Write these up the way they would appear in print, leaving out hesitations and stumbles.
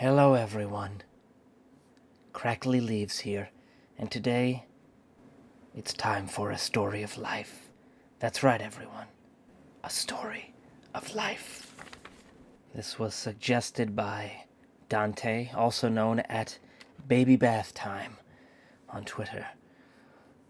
Hello everyone. Crackly Leaves here, and today it's time for a story of life. That's right everyone. A story of life. This was suggested by Dante, also known at Baby Bath Time on Twitter.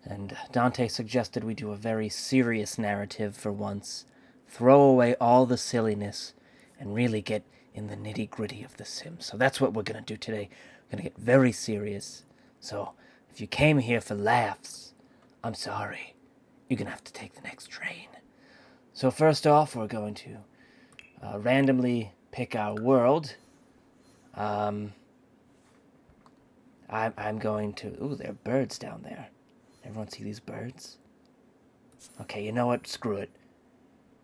And Dante suggested we do a very serious narrative for once, throw away all the silliness, and really get in the nitty-gritty of The Sims. So that's what we're going to do today. We're going to get very serious. So if you came here for laughs, I'm sorry. You're going to have to take the next train. So first off, we're going to randomly pick our world. I'm going to... Ooh, there are birds down there. Everyone see these birds? Okay, you know what? Screw it.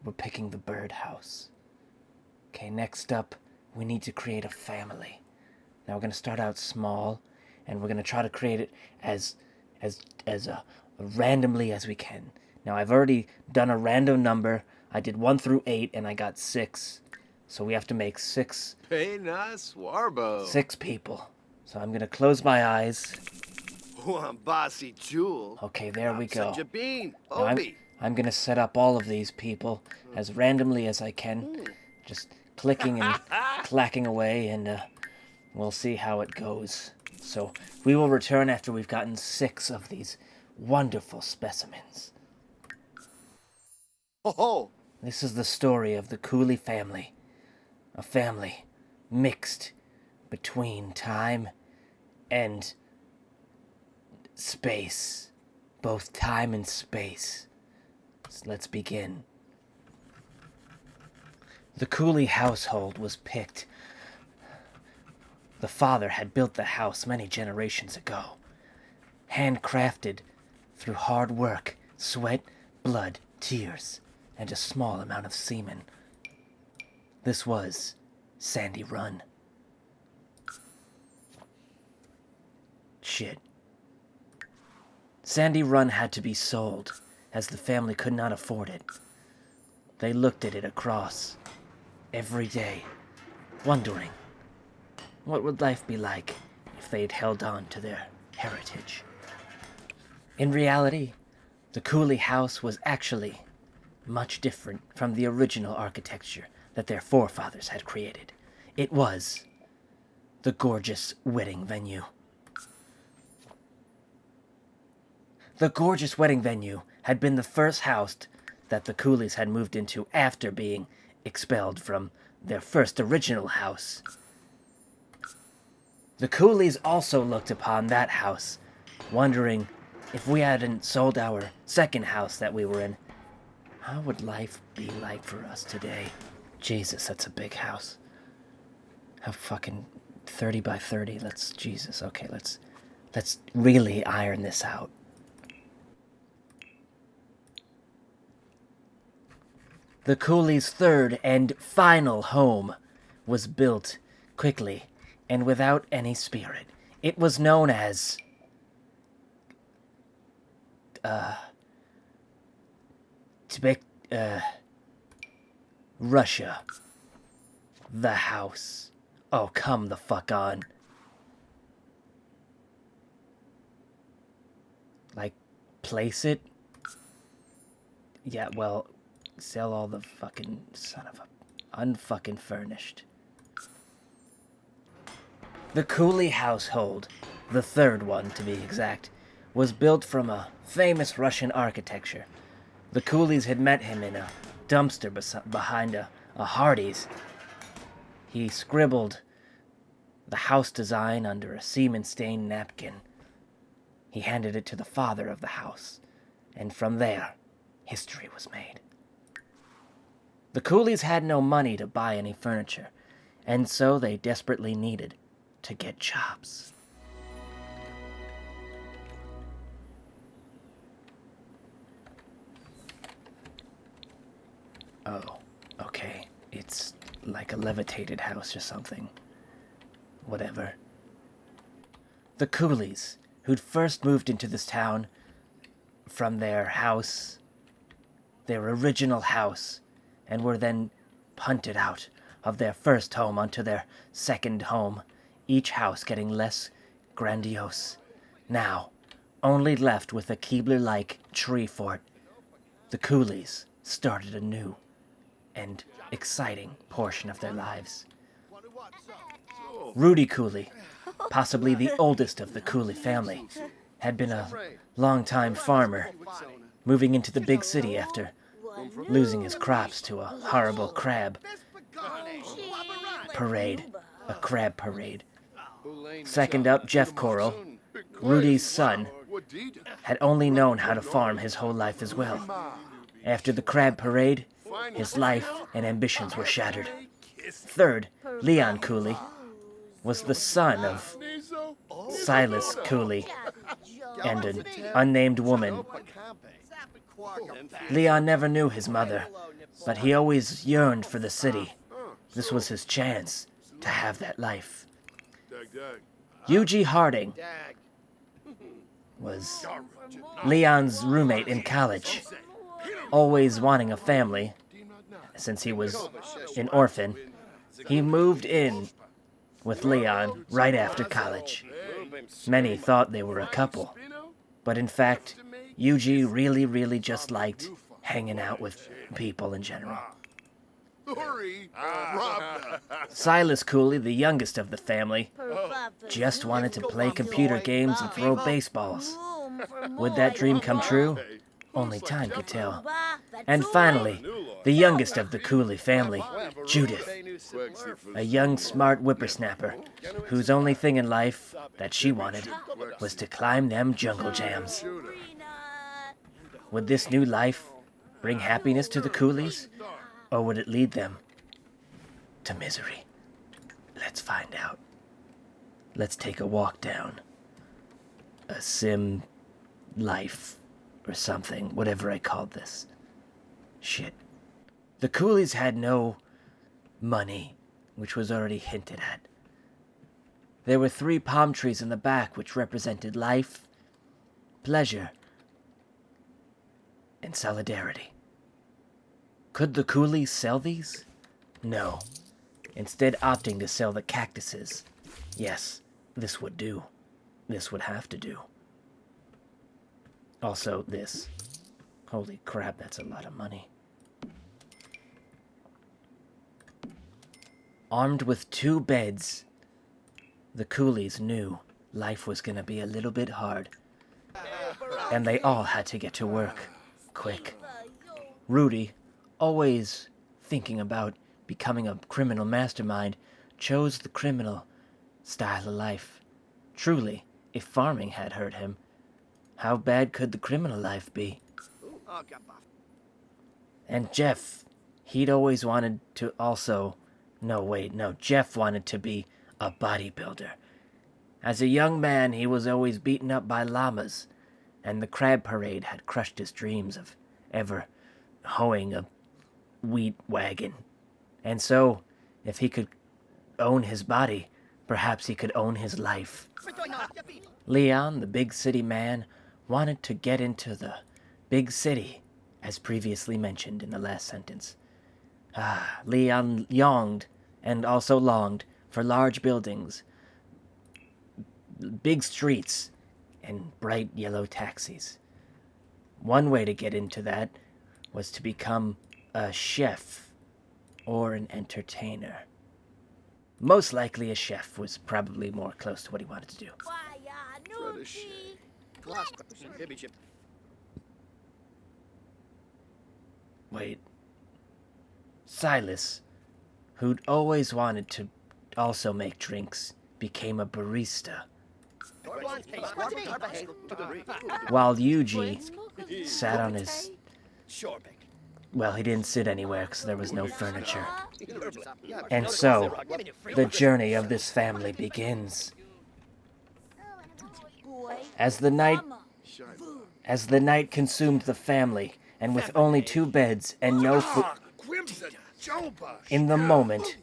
We're picking the birdhouse. Okay, next up, we need to create a family. Now we're going to start out small, and we're going to try to create it as randomly as we can. Now I've already done a random number. I did 1 through 8, and I got 6. So we have to make 6. Hey, nice warbo. 6 people. So I'm going to close my eyes. Bossy jewel. Okay, there we go. Such a bean. Now I'm going to set up all of these people as randomly as I can. Just clicking and clacking away, and we'll see how it goes. So we will return after we've gotten 6 of these wonderful specimens. Oh, This is the story of the Coolie family. A family mixed between time and space. Both time and space. So let's begin. The Coolie household was picked. The father had built the house many generations ago. Handcrafted through hard work, sweat, blood, tears, and a small amount of semen. This was Sandy Run. Shit. Sandy Run had to be sold, as the family could not afford it. They looked at it across every day, wondering what would life be like if they'd held on to their heritage. In reality, the Coolie house was actually much different from the original architecture that their forefathers had created. It was the gorgeous wedding venue. The gorgeous wedding venue had been the first house that the Coolies had moved into after being expelled from their first original house. The Coolies also looked upon that house, wondering if we hadn't sold our second house that we were in, how would life be like for us today? Jesus, that's a big house. How fucking 30 by 30. Jesus. Okay, let's really iron this out. The Coolie's third and final home was built quickly and without any spirit. It was known as Russia. The house. Oh, come the fuck on. Like, place it? Yeah, well, sell all the fucking son of a unfucking furnished. The Coolie household, the third one to be exact, was built from a famous Russian architecture. The Coolies had met him in a dumpster behind a Hardee's. He scribbled the house design under a semen-stained napkin. He handed it to the father of the house, and from there, history was made. The Coolies had no money to buy any furniture, and so they desperately needed to get jobs. Oh, okay. It's like a levitated house or something. Whatever. The Coolies, who'd first moved into this town from their house, their original house, and were then punted out of their first home onto their second home, each house getting less grandiose. Now, only left with a Keebler-like tree fort, the Coolies started a new and exciting portion of their lives. Rudy Coolie, possibly the oldest of the Coolie family, had been a long-time farmer, moving into the big city after losing his crops to a horrible crab parade, a crab parade. Second up, Jeff Coral, Rudy's son, had only known how to farm his whole life as well. After the crab parade, his life and ambitions were shattered. Third, Leon Coolie was the son of Silas Coolie and an unnamed woman. Leon never knew his mother, but he always yearned for the city. This was his chance to have that life. Yuji Harding was Leon's roommate in college, always wanting a family. Since he was an orphan, he moved in with Leon right after college. Many thought they were a couple, but in fact, Yuji really just liked hanging out with people in general. Silas Coolie, the youngest of the family, just wanted to play computer games and throw baseballs. Would that dream come true? Only time could tell. And finally, the youngest of the Coolie family, Judith, a young, smart whippersnapper whose only thing in life that she wanted was to climb them jungle jams. Would this new life bring happiness to the Coolies, or would it lead them to misery? Let's find out. Let's take a walk down a sim life or something, whatever I called this. Shit. The Coolies had no money, which was already hinted at. There were 3 palm trees in the back, which represented life, pleasure, and solidarity. Could the Coolies sell these? No. Instead opting to sell the cactuses. Yes, this would do. This would have to do. Also, this. Holy crap, that's a lot of money. Armed with 2 beds, the Coolies knew life was gonna be a little bit hard. And they all had to get to work, quick. Rudy, always thinking about becoming a criminal mastermind, chose the criminal style of life. Truly, if farming had hurt him, how bad could the criminal life be? And Jeff, he'd always wanted to also... Jeff wanted to be a bodybuilder. As a young man, he was always beaten up by llamas, and the crab parade had crushed his dreams of ever hoeing a wheat wagon. And so, if he could own his body, perhaps he could own his life. Leon, the big city man, wanted to get into the big city, as previously mentioned in the last sentence. Leon yearned and also longed for large buildings, big streets, and bright yellow taxis. One way to get into that was to become a chef or an entertainer. Most likely a chef was probably more close to what he wanted to do. Wait. Silas, who'd always wanted to also make drinks, became a barista. While Yuji sat on his... Well, he didn't sit anywhere because there was no furniture. And so, the journey of this family begins. As the night consumed the family, and with only 2 beds and no food... In the moment,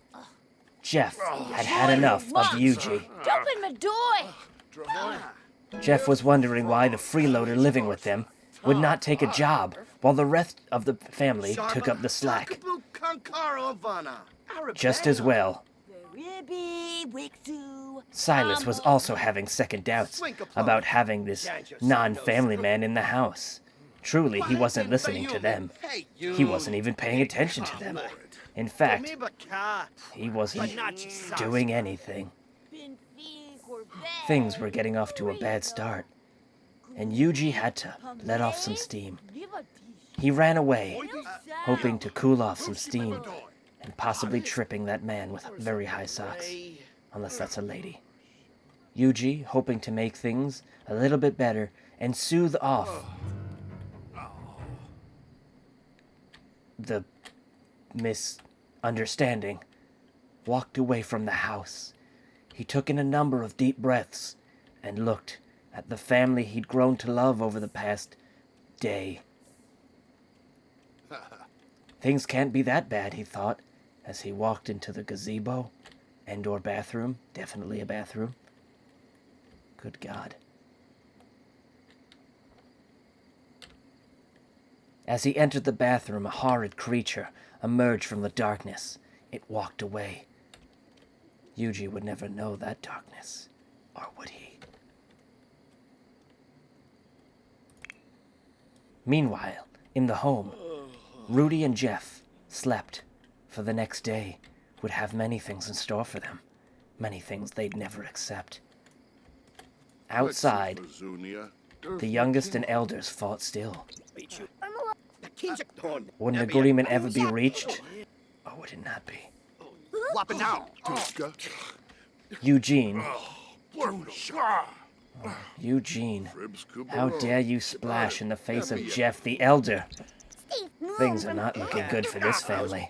Jeff had had enough of Yuji. Open my door! Jeff was wondering why the freeloader living with them would not take a job, while the rest of the family took up the slack. Just as well. Weerbesu. Silas was also having second doubts about having this non-family man in the house. Truly, he wasn't listening to them. He wasn't even paying attention to them. In fact, he wasn't doing anything. Things were getting off to a bad start, and Yuji had to let off some steam. He ran away, hoping to cool off some steam, and possibly tripping that man with very high socks, unless that's a lady. Yuji, hoping to make things a little bit better and soothe off the misunderstanding, walked away from the house. He took in a number of deep breaths and looked at the family he'd grown to love over the past day. Things can't be that bad, he thought, as he walked into the gazebo and/or bathroom. Definitely a bathroom. Good God. As he entered the bathroom, a horrid creature emerged from the darkness. It walked away. Yuji would never know that darkness, or would he? Meanwhile, in the home, Rudy and Jeff slept, for the next day would have many things in store for them, many things they'd never accept. Outside, the youngest and elders fought still. Would an agreement ever be reached, or would it not be? Eugene. Eugene, how dare you splash in the face of Jeff the Elder? Things are not looking good for this family.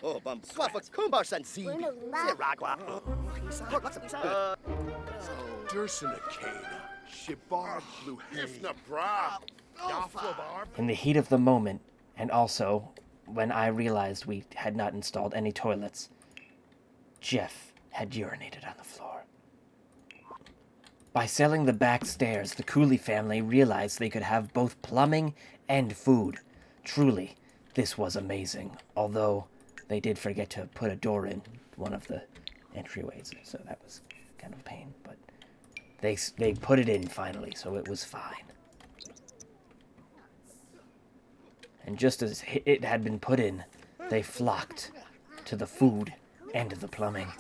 In the heat of the moment, and also when I realized we had not installed any toilets, Jeff had urinated on the floor. By selling the back stairs, the Coolie family realized they could have both plumbing and food. Truly, this was amazing, although they did forget to put a door in one of the entryways, so that was kind of a pain, but they put it in finally, so it was fine. And just as it had been put in, they flocked to the food and the plumbing.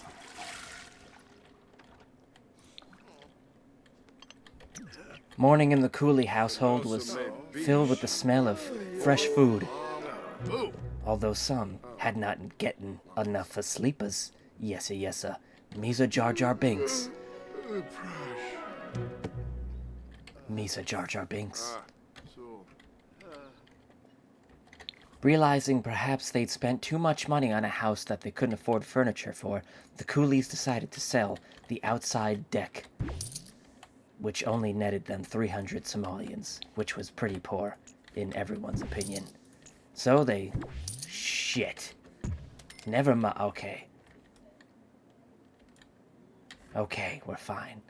Morning in the Coolie household was filled with the smell of fresh food. Although some had not gotten enough for sleepers. Yesa yesa, Misa Jar Jar Binks. Misa Jar Jar Binks. Realizing perhaps they'd spent too much money on a house that they couldn't afford furniture for, the Coolies decided to sell the outside deck, which only netted them 300 simoleons, which was pretty poor, in everyone's opinion. So they... Shit. Never mind. Okay. Okay, we're fine.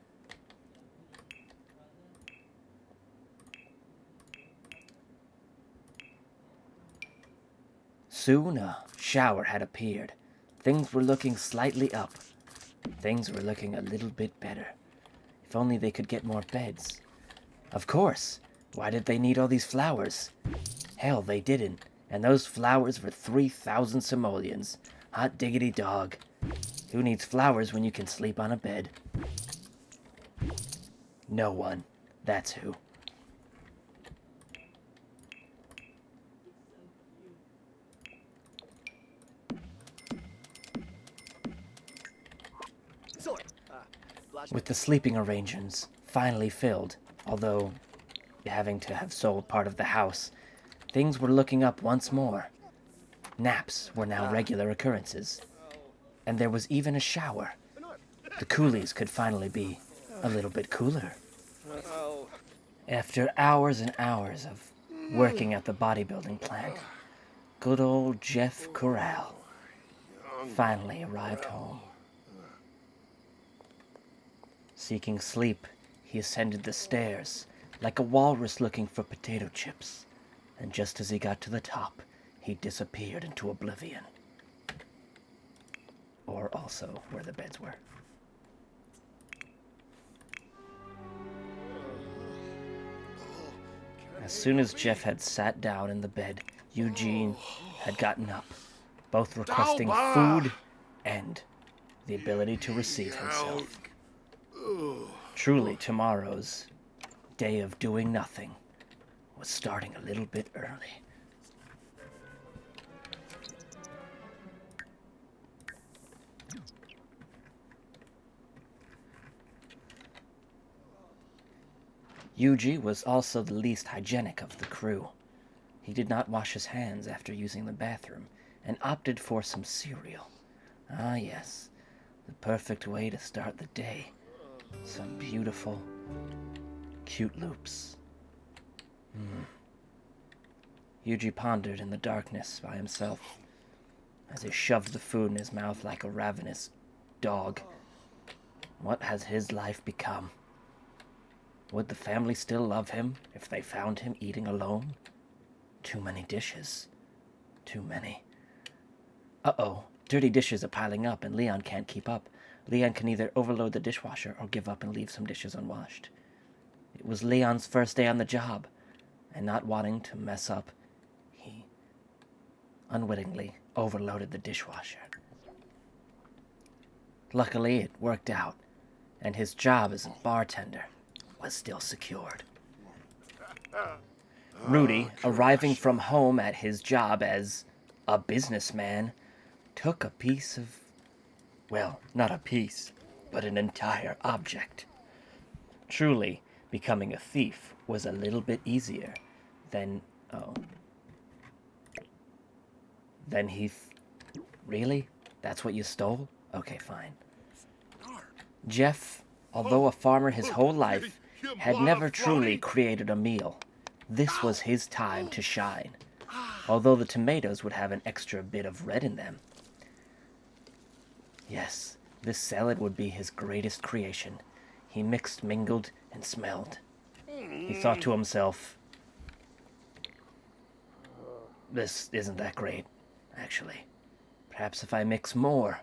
Soon a shower had appeared. Things were looking slightly up. Things were looking a little bit better. If only they could get more beds. Of course. Why did they need all these flowers? Hell, they didn't. And those flowers were 3,000 simoleons. Hot diggity dog. Who needs flowers when you can sleep on a bed? No one. That's who. With the sleeping arrangements finally filled, although having to have sold part of the house, things were looking up once more. Naps were now regular occurrences, and there was even a shower. The Coolies could finally be a little bit cooler. After hours and hours of working at the bodybuilding plant, good old Jeff Corral finally arrived home. Seeking sleep, he ascended the stairs like a walrus looking for potato chips, and just as he got to the top, he disappeared into oblivion. Or also where the beds were. As soon as Jeff had sat down in the bed, Eugene had gotten up, both requesting food and the ability to receive himself. Truly, tomorrow's day of doing nothing was starting a little bit early. Yuji was also the least hygienic of the crew. He did not wash his hands after using the bathroom and opted for some cereal. Ah yes, the perfect way to start the day. Some beautiful, cute loops. Yuji pondered in the darkness by himself as he shoved the food in his mouth like a ravenous dog. What has his life become? Would the family still love him if they found him eating alone? Too many dishes. Too many. Uh-oh, dirty dishes are piling up and Leon can't keep up. Leon can either overload the dishwasher or give up and leave some dishes unwashed. It was Leon's first day on the job, and not wanting to mess up, he unwittingly overloaded the dishwasher. Luckily, it worked out, and his job as a bartender was still secured. Rudy, arriving from home at his job as a businessman, took a piece of, well, not a piece, but an entire object. Truly, becoming a thief was a little bit easier than, really? That's what you stole? Okay, fine. Jeff, although a farmer his whole life, had never truly created a meal. This was his time to shine, although the tomatoes would have an extra bit of red in them. Yes, this salad would be his greatest creation. He mixed, mingled, and smelled. He thought to himself, this isn't that great, actually. Perhaps if I mix more,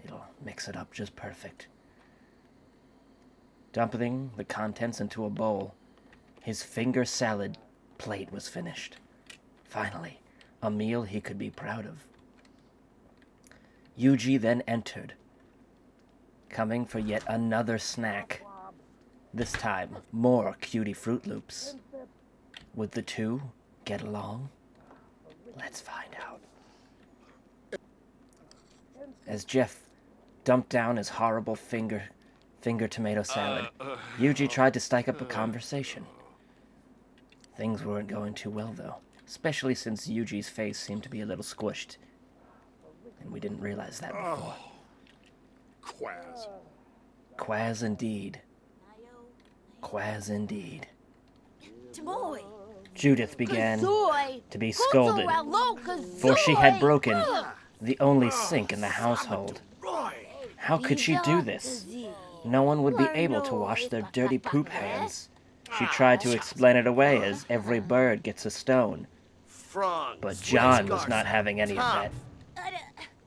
it'll mix it up just perfect. Dumping the contents into a bowl, his finger salad plate was finished. Finally, a meal he could be proud of. Yuji then entered, coming for yet another snack. This time, more cutie Fruit Loops. Would the two get along? Let's find out. As Jeff dumped down his horrible finger tomato salad, Yuji tried to strike up a conversation. Things weren't going too well, though, especially since Yuji's face seemed to be a little squished. And we didn't realize that before. Quaz. Quaz indeed. Quaz indeed. Judith began to be scolded, for she had broken the only sink in the household. How could she do this? No one would be able to wash their dirty poop hands. She tried to explain it away as every bird gets a stone. But John was not having any of that.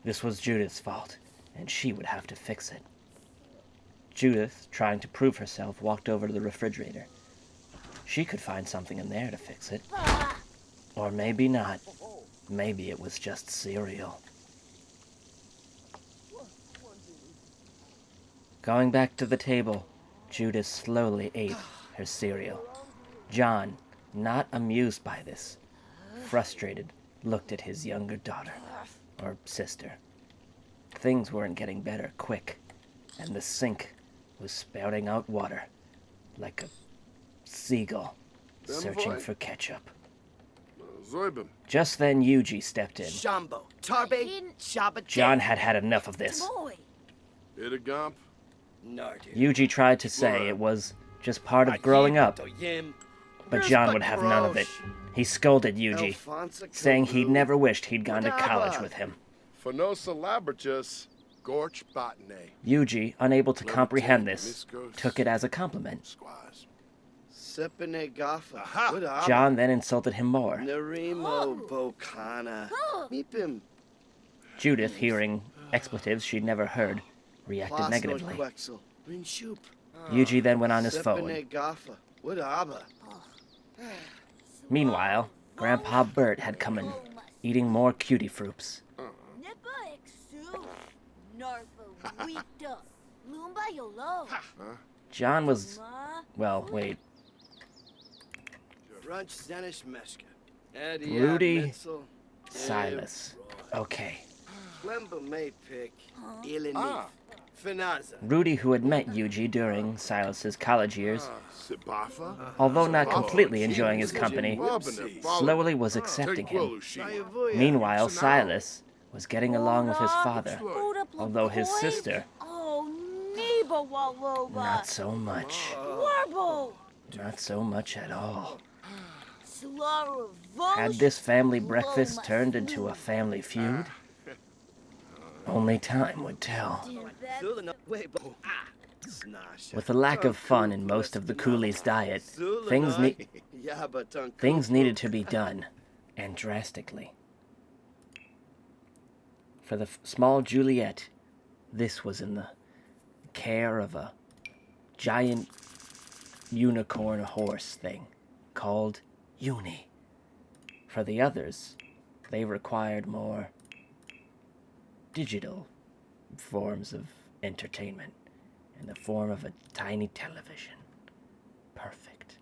This was Judith's fault, and she would have to fix it. Judith, trying to prove herself, walked over to the refrigerator. She could find something in there to fix it. Or maybe not. Maybe it was just cereal. Going back to the table, Judith slowly ate her cereal. John, not amused by this, frustrated, looked at his younger daughter, or sister. Things weren't getting better quick, and the sink was spouting out water like a seagull searching for ketchup. Just then Yuji stepped in. John had had enough of this. Yuji tried to say it was just part of growing up, but John would have none of it. He scolded Yuji, saying he never wished he'd gone to college with him. Yuji, unable to comprehend this, took it as a compliment. John then insulted him more. Judith, hearing expletives she'd never heard, reacted negatively. Yuji then went on his phone. Meanwhile, Grandpa Bert had come in, eating more cutie fruits. John was... well, wait. Rudy, Silas. Okay. Rudy, who had met Yuji during Silas's college years, although not completely enjoying his company, slowly was accepting him. Meanwhile, Silas was getting along with his father, although his sister, not so much. Not so much at all. Had this family breakfast turned into a family feud? Only time would tell. With the lack of fun in most of the Coolie's diet, things needed to be done, and drastically. For the small Juliet, this was in the care of a giant unicorn horse thing called Uni. For the others, they required more digital forms of entertainment in the form of a tiny television. Perfect.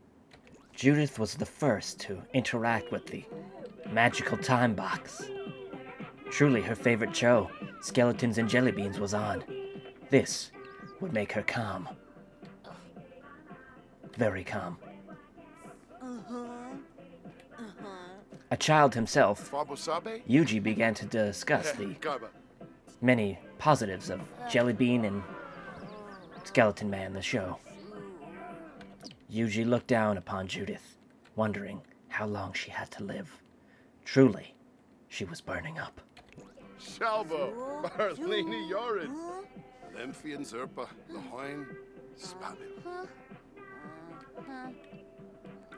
Judith was the first to interact with the magical time box. Truly, her favorite show, Skeletons and Jelly Beans, was on. This would make her calm. Very calm. A child himself, Yuji began to discuss the many positives of Jelly Bean and Skeleton Man, the show. Yuji looked down upon Judith, wondering how long she had to live. Truly, she was burning up. Shalvo, Marlene Yorid, Lemfi and Zerpa, Lahoin, Spabim.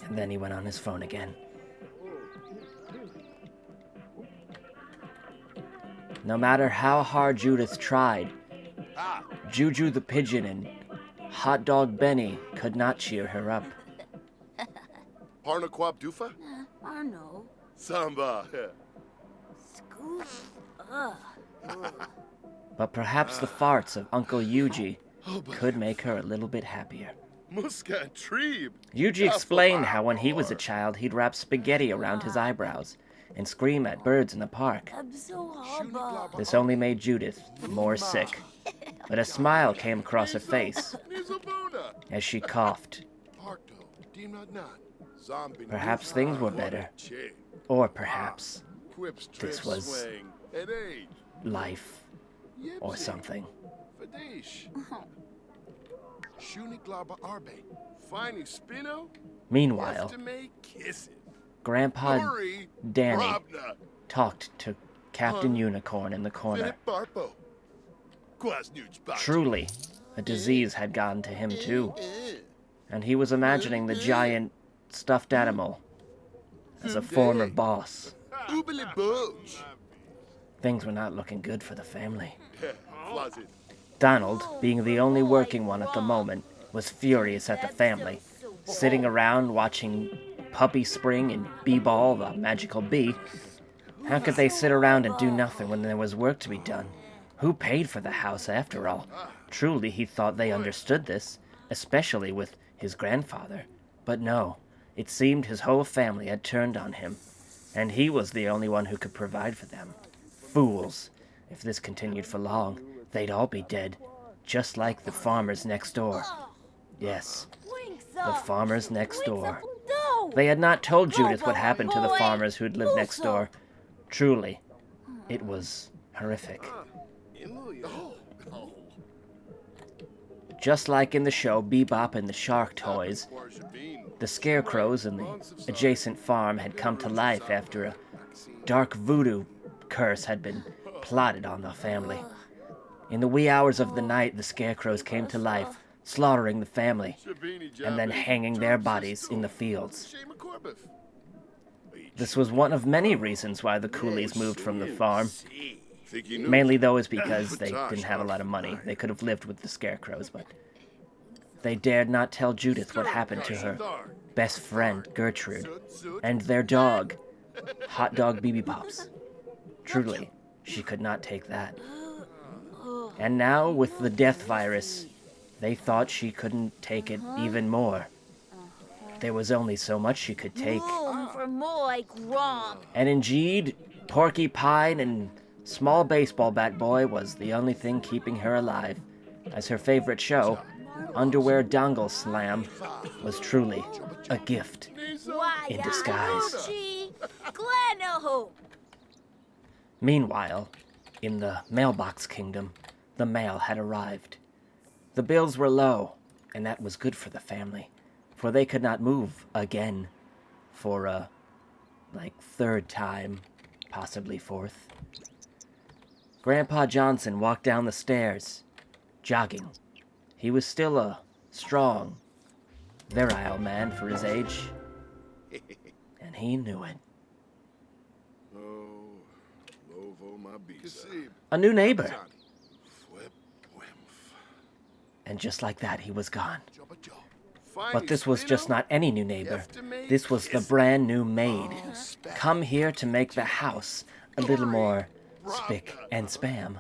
And then he went on his phone again. No matter how hard Judith tried, Juju the Pigeon and Hot Dog Benny could not cheer her up. Parnaquab Dufa? Arno. Samba. But perhaps the farts of Uncle Yuji could make her a little bit happier. Muska Treeb. Yuji explained how when he was a child he'd wrap spaghetti around his eyebrows and scream at birds in the park. This only made Judith more sick, but a smile came across her face as she coughed. Perhaps things were better, or perhaps this was life or something. Meanwhile, Grandpa Danny talked to Captain Unicorn in the corner. Truly, a disease had gotten to him too, and he was imagining the giant stuffed animal as a former boss. Things were not looking good for the family. Donald, being the only working one at the moment, was furious at the family, sitting around watching Puppy Spring and B-Ball, the magical bee. How could they sit around and do nothing when there was work to be done? Who paid for the house after all? Truly, he thought they understood this, especially with his grandfather. But no, it seemed his whole family had turned on him, and he was the only one who could provide for them. Fools! If this continued for long, they'd all be dead, just like the farmers next door. Yes, the farmers next door. They had not told Judith what happened to the farmers who'd lived next door. Truly, it was horrific. Just like in the show Bebop and the Shark Toys, the scarecrows in the adjacent farm had come to life after a dark voodoo curse had been plotted on the family. In the wee hours of the night, the scarecrows came to life, slaughtering the family, and then hanging their bodies in the fields. This was one of many reasons why the Coolies moved from the farm. Mainly, though, is because they didn't have a lot of money. They could have lived with the scarecrows, but they dared not tell Judith what happened to her best friend, Gertrude, and their dog, Hot Dog BB Pops. Truly, she could not take that. And now, with the death virus, they thought she couldn't take it even more. There was only so much she could take. Room for more like Grom. And indeed, Porcupine and Small Baseball Bat Boy was the only thing keeping her alive, as her favorite show, Underwear Dongle Slam, was truly a gift in disguise. Meanwhile, in the mailbox kingdom, the mail had arrived. The bills were low, and that was good for the family, for they could not move again for a, third time, possibly fourth. Grandpa Johnson walked down the stairs, jogging. He was still a strong, virile man for his age, and he knew it. Oh, Lovo, my beast. A new neighbor. And just like that, he was gone. But this was just not any new neighbor. This was the brand new maid, come here to make the house a little more spick and spam.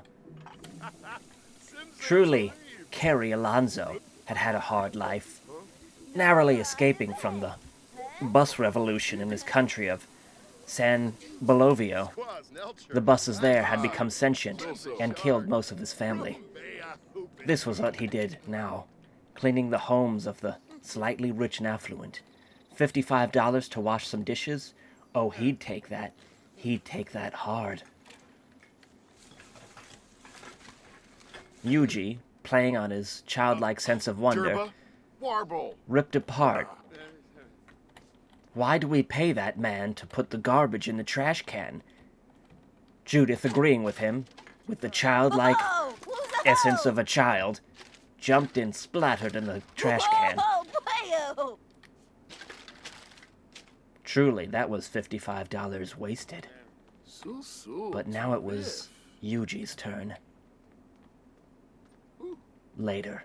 Truly, Carrie Alonzo had had a hard life, narrowly escaping from the bus revolution in his country of San Bolovio. The buses there had become sentient and killed most of his family. This was what he did now, cleaning the homes of the slightly rich and affluent. $55 to wash some dishes? Oh, he'd take that. He'd take that hard. Yuji, playing on his childlike sense of wonder, ripped apart. Why do we pay that man to put the garbage in the trash can? Judith, agreeing with him, with the childlike essence of a child, jumped and splattered in the trash can. Truly, that was $55 wasted. But now it was Yuji's turn. Later.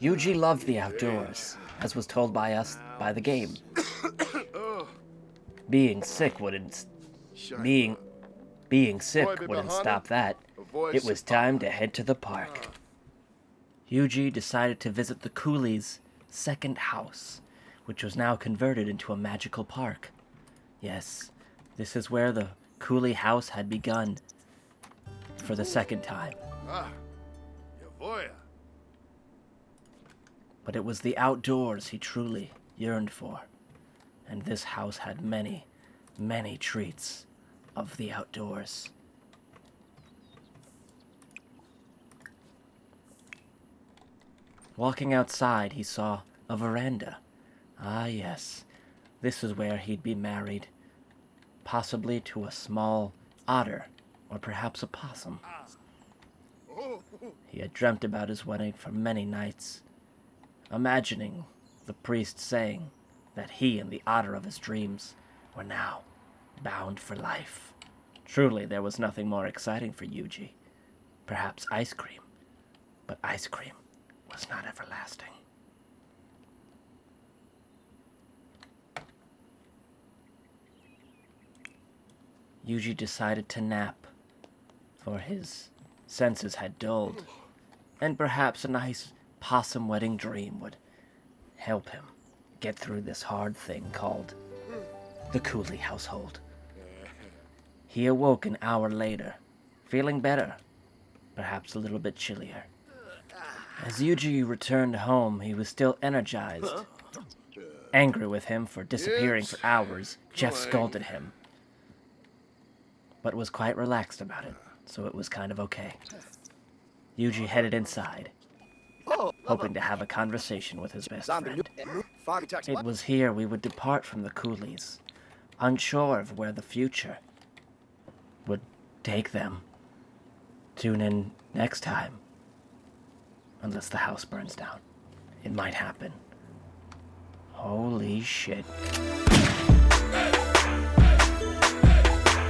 Yuji loved the outdoors, as was told by us by the game. Being sick wouldn't stop that. It was time to head to the park. Yuji decided to visit the Coolie's second house, which was now converted into a magical park. Yes, this is where the Coolie house had begun for the second time. But it was the outdoors he truly yearned for, and this house had many, many treats of the outdoors. Walking outside, he saw a veranda. Ah, yes, this is where he'd be married, possibly to a small otter, or perhaps a possum. He had dreamt about his wedding for many nights, imagining the priest saying that he and the otter of his dreams were now bound for life. Truly, there was nothing more exciting for Yuji. Perhaps ice cream, but ice cream was not everlasting. Yuji decided to nap, for his senses had dulled, and perhaps a nice possum wedding dream would help him get through this hard thing called the Coolie household. He awoke an hour later, feeling better, perhaps a little bit chillier. As Yuji returned home, he was still energized. Angry with him for disappearing for hours, Jeff scolded him, but was quite relaxed about it, so it was kind of okay. Yuji headed inside, hoping to have a conversation with his best friend. It was here we would depart from the Coolies, unsure of where the future would take them. Tune in next time. Unless the house burns down. It might happen. Holy shit.